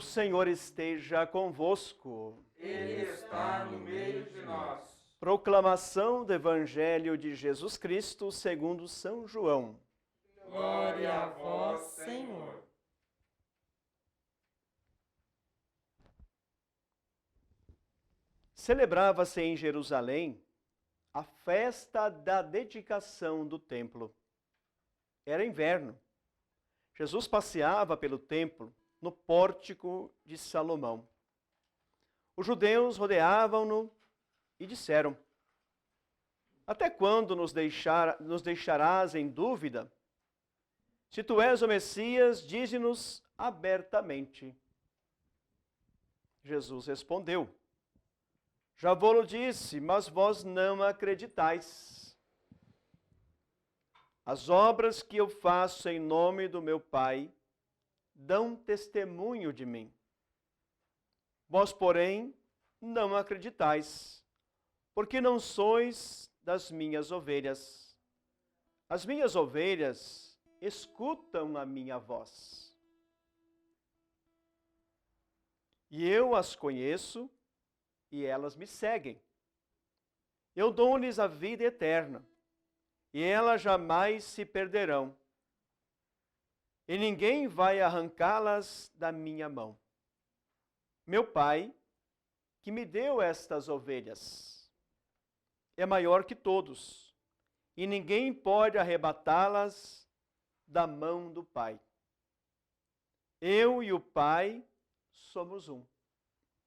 O Senhor esteja convosco. Ele está no meio de nós. Proclamação do Evangelho de Jesus Cristo segundo São João. Glória a vós, Senhor. Celebrava-se em Jerusalém a festa da dedicação do templo. Era inverno. Jesus passeava pelo templo, no pórtico de Salomão. Os judeus rodeavam-no e disseram: Até quando nos deixarás em dúvida? Se tu és o Messias, dize-nos abertamente. Jesus respondeu: Já vou-lo disse, mas vós não acreditais. As obras que eu faço em nome do meu Pai dão testemunho de mim. Vós, porém, não acreditais, porque não sois das minhas ovelhas. As minhas ovelhas escutam a minha voz. E eu as conheço, e elas me seguem. Eu dou-lhes a vida eterna, e elas jamais se perderão, e ninguém vai arrancá-las da minha mão. Meu Pai, que me deu estas ovelhas, é maior que todos, e ninguém pode arrebatá-las da mão do Pai. Eu e o Pai somos um.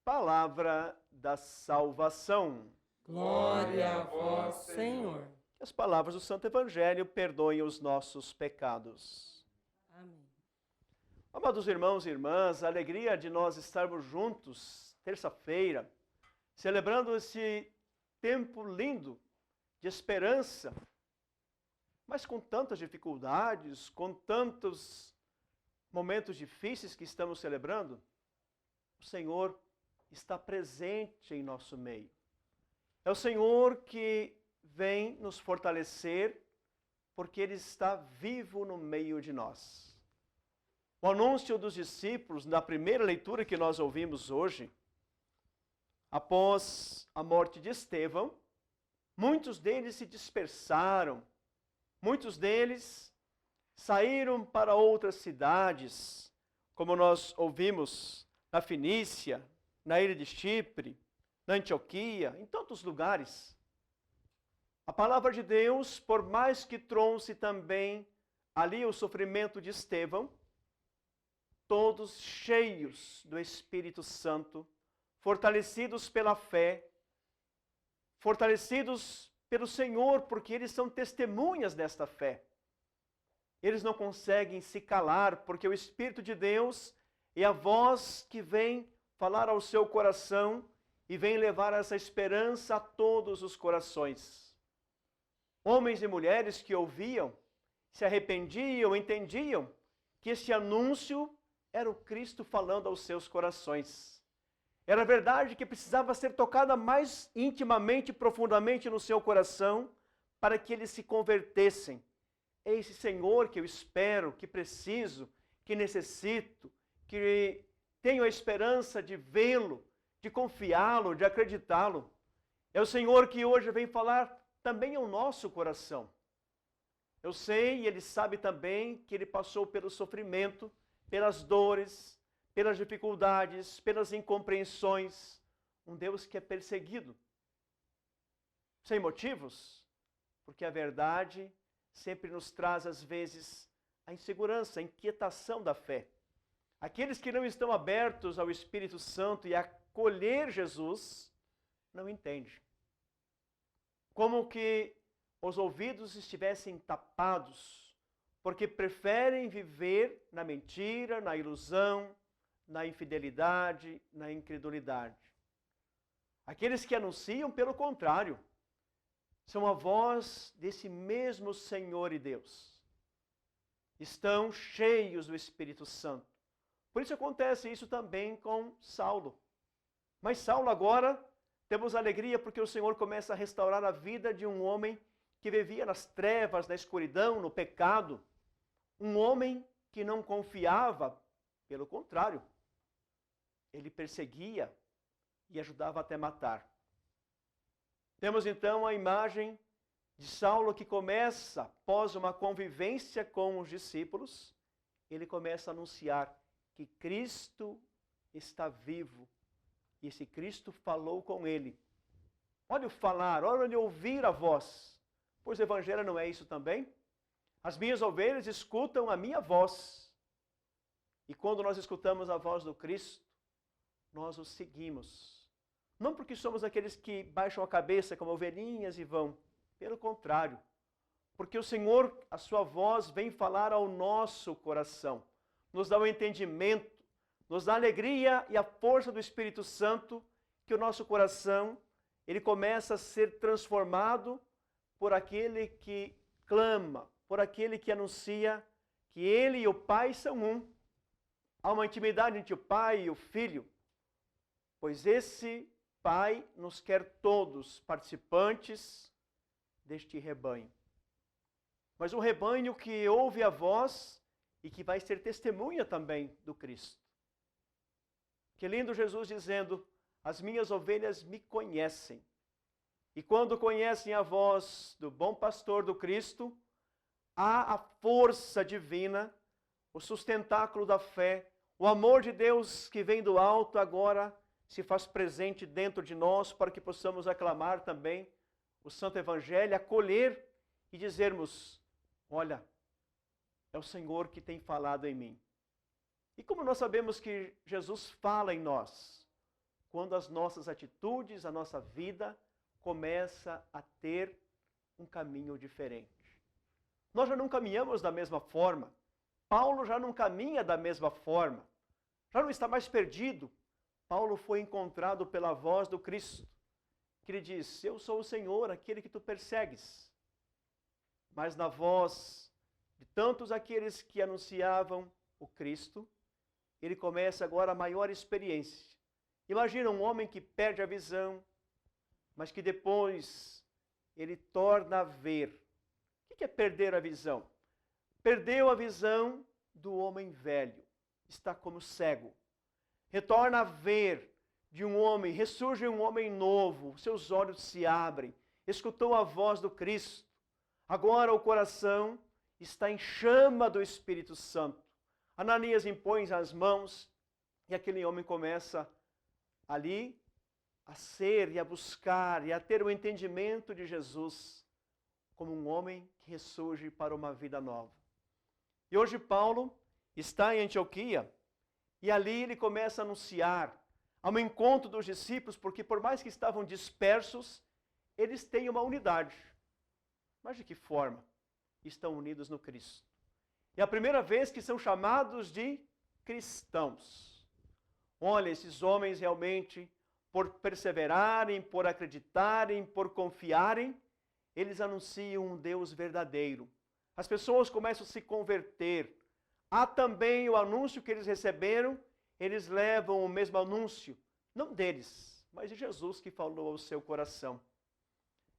Palavra da salvação. Glória a vós, Senhor. Que as palavras do Santo Evangelho perdoem os nossos pecados. Amém. Amados irmãos e irmãs, a alegria de nós estarmos juntos, terça-feira, celebrando esse tempo lindo de esperança, mas com tantas dificuldades, com tantos momentos difíceis que estamos celebrando, o Senhor está presente em nosso meio. É o Senhor que vem nos fortalecer, porque Ele está vivo no meio de nós. O anúncio dos discípulos, na primeira leitura que nós ouvimos hoje, após a morte de Estevão, muitos deles se dispersaram, muitos deles saíram para outras cidades, como nós ouvimos na Fenícia, na ilha de Chipre, na Antioquia, em tantos lugares. A palavra de Deus, por mais que trouxe também ali o sofrimento de Estevão, todos cheios do Espírito Santo, fortalecidos pela fé, fortalecidos pelo Senhor, porque eles são testemunhas desta fé. Eles não conseguem se calar, porque o Espírito de Deus é a voz que vem falar ao seu coração e vem levar essa esperança a todos os corações. Homens e mulheres que ouviam, se arrependiam, entendiam que esse anúncio era o Cristo falando aos seus corações. Era a verdade que precisava ser tocada mais intimamente, profundamente no seu coração, para que eles se convertessem. É esse Senhor que eu espero, que preciso, que necessito, que tenho a esperança de vê-lo, de confiá-lo, de acreditá-lo. É o Senhor que hoje vem falar também ao nosso coração. Eu sei e Ele sabe também que Ele passou pelo sofrimento, pelas dores, pelas dificuldades, pelas incompreensões. Um Deus que é perseguido. Sem motivos, porque a verdade sempre nos traz, às vezes, a insegurança, a inquietação da fé. Aqueles que não estão abertos ao Espírito Santo e a acolher Jesus, não entendem. Como que os ouvidos estivessem tapados, porque preferem viver na mentira, na ilusão, na infidelidade, na incredulidade. Aqueles que anunciam, pelo contrário, são a voz desse mesmo Senhor e Deus. Estão cheios do Espírito Santo. Por isso acontece isso também com Saulo. Mas Saulo agora, temos alegria porque o Senhor começa a restaurar a vida de um homem que vivia nas trevas, na escuridão, no pecado. Um homem que não confiava, pelo contrário, ele perseguia e ajudava até matar. Temos então a imagem de Saulo que começa, após uma convivência com os discípulos, ele começa a anunciar que Cristo está vivo. E esse Cristo falou com ele. Olha o falar, olha o ouvir a voz. Pois o evangelho não é isso também? As minhas ovelhas escutam a minha voz. E quando nós escutamos a voz do Cristo, nós o seguimos. Não porque somos aqueles que baixam a cabeça como ovelhinhas e vão. Pelo contrário. Porque o Senhor, a sua voz, vem falar ao nosso coração. Nos dá o entendimento, nos dá a alegria e a força do Espírito Santo, que o nosso coração, ele começa a ser transformado por aquele que clama, por aquele que anuncia que ele e o Pai são um. Há uma intimidade entre o Pai e o Filho, pois esse Pai nos quer todos participantes deste rebanho. Mas um rebanho que ouve a voz e que vai ser testemunha também do Cristo. Que lindo Jesus dizendo, as minhas ovelhas me conhecem. E quando conhecem a voz do bom pastor do Cristo, há a força divina, o sustentáculo da fé, o amor de Deus que vem do alto agora se faz presente dentro de nós para que possamos aclamar também o Santo Evangelho, acolher e dizermos, olha, é o Senhor que tem falado em mim. E como nós sabemos que Jesus fala em nós? Quando as nossas atitudes, a nossa vida começa a ter um caminho diferente. Nós já não caminhamos da mesma forma. Paulo já não caminha da mesma forma. Já não está mais perdido. Paulo foi encontrado pela voz do Cristo, que lhe diz, eu sou o Senhor, aquele que tu persegues. Mas na voz de tantos aqueles que anunciavam o Cristo, ele começa agora a maior experiência. Imagina um homem que perde a visão, mas que depois ele torna a ver. O que é perder a visão? Perdeu a visão do homem velho, está como cego. Retorna a ver de um homem, ressurge um homem novo, seus olhos se abrem, escutou a voz do Cristo. Agora o coração está em chama do Espírito Santo. Ananias impõe as mãos e aquele homem começa ali a ser e a buscar e a ter o entendimento de Jesus como um homem que ressurge para uma vida nova. E hoje Paulo está em Antioquia e ali ele começa a anunciar ao encontro dos discípulos, porque por mais que estavam dispersos, eles têm uma unidade. Mas de que forma? Estão unidos no Cristo. É a primeira vez que são chamados de cristãos. Olha, esses homens realmente, por perseverarem, por acreditarem, por confiarem, eles anunciam um Deus verdadeiro. As pessoas começam a se converter. Há também o anúncio que eles receberam, eles levam o mesmo anúncio, não deles, mas de Jesus que falou ao seu coração.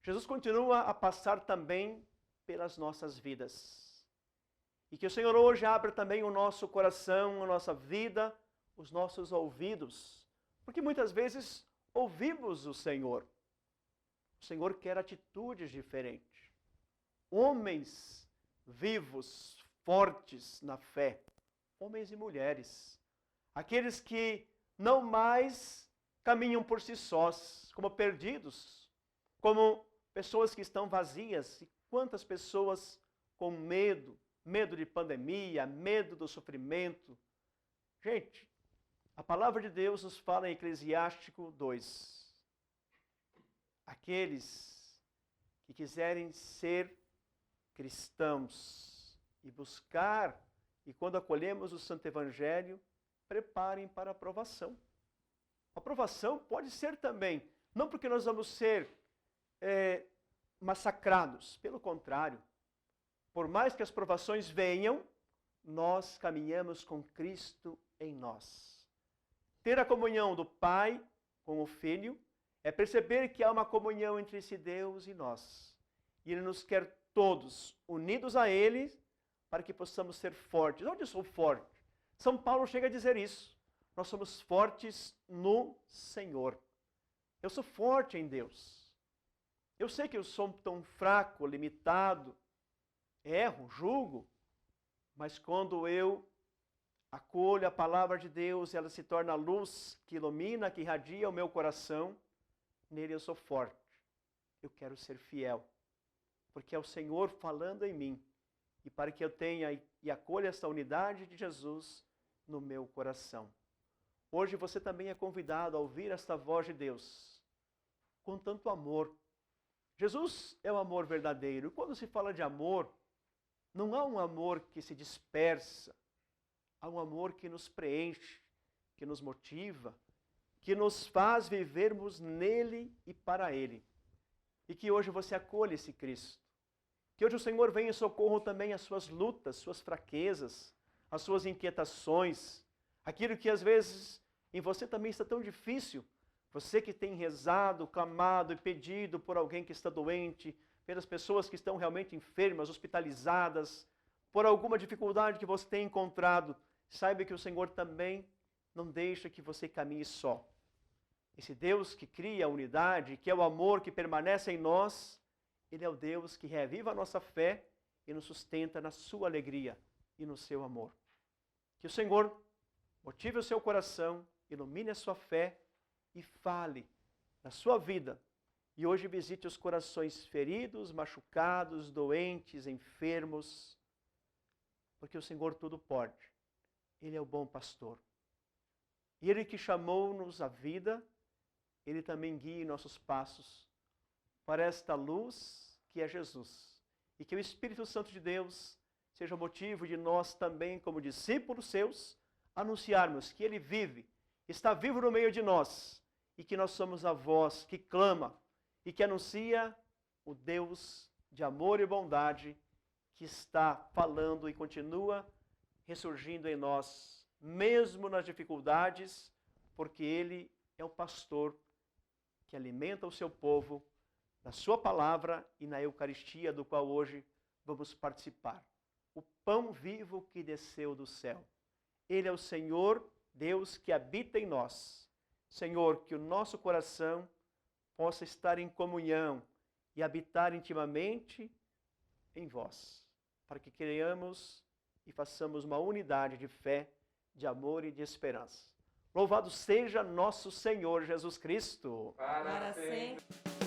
Jesus continua a passar também pelas nossas vidas. E que o Senhor hoje abra também o nosso coração, a nossa vida, os nossos ouvidos. Porque muitas vezes ouvimos o Senhor. O Senhor quer atitudes diferentes. Homens vivos, fortes na fé. Homens e mulheres. Aqueles que não mais caminham por si sós, como perdidos, como pessoas que estão vazias. E quantas pessoas com medo de pandemia, medo do sofrimento. Gente, a palavra de Deus nos fala em Eclesiástico 2. Aqueles que quiserem ser cristãos e buscar, e quando acolhemos o Santo Evangelho, preparem para a aprovação. A aprovação pode ser também, não porque nós vamos ser massacrados, pelo contrário. Por mais que as provações venham, nós caminhamos com Cristo em nós. Ter a comunhão do Pai com o Filho é perceber que há uma comunhão entre esse Deus e nós. E Ele nos quer todos unidos a Ele para que possamos ser fortes. Onde eu sou forte? São Paulo chega a dizer isso. nós somos fortes no Senhor. Eu sou forte em Deus. Eu sei que eu sou tão fraco, limitado, erro, julgo, mas quando eu acolho a palavra de Deus, ela se torna a luz que ilumina, que irradia o meu coração, nele eu sou forte. Eu quero ser fiel, porque é o Senhor falando em mim, e para que eu tenha e acolha essa unidade de Jesus no meu coração. Hoje você também é convidado a ouvir esta voz de Deus, com tanto amor. Jesus é o amor verdadeiro. Quando se fala de amor, não há um amor que se dispersa, há um amor que nos preenche, que nos motiva, que nos faz vivermos nele e para ele. E que hoje você acolha esse Cristo. Que hoje o Senhor venha em socorro também às suas lutas, suas fraquezas, às suas inquietações, aquilo que às vezes em você também está tão difícil. Você que tem rezado, clamado e pedido por alguém que está doente, pelas pessoas que estão realmente enfermas, hospitalizadas, por alguma dificuldade que você tem encontrado, saiba que o Senhor também não deixa que você caminhe só. Esse Deus que cria a unidade, que é o amor que permanece em nós, Ele é o Deus que reaviva a nossa fé e nos sustenta na sua alegria e no seu amor. Que o Senhor motive o seu coração, ilumine a sua fé e fale na sua vida. E hoje visite os corações feridos, machucados, doentes, enfermos, porque o Senhor tudo pode. Ele é o bom pastor. E Ele que chamou-nos à vida, Ele também guia nossos passos para esta luz que é Jesus. E que o Espírito Santo de Deus seja o motivo de nós também, como discípulos seus, anunciarmos que Ele vive, está vivo no meio de nós, e que nós somos a voz que clama e que anuncia o Deus de amor e bondade que está falando e continua ressurgindo em nós, mesmo nas dificuldades, porque Ele é o pastor que alimenta o seu povo na sua palavra e na Eucaristia, do qual hoje vamos participar. O pão vivo que desceu do céu. Ele é o Senhor, Deus que habita em nós. Senhor, que o nosso coração possa estar em comunhão e habitar intimamente em vós, para que creiamos e façamos uma unidade de fé, de amor e de esperança. Louvado seja nosso Senhor Jesus Cristo. Para sempre.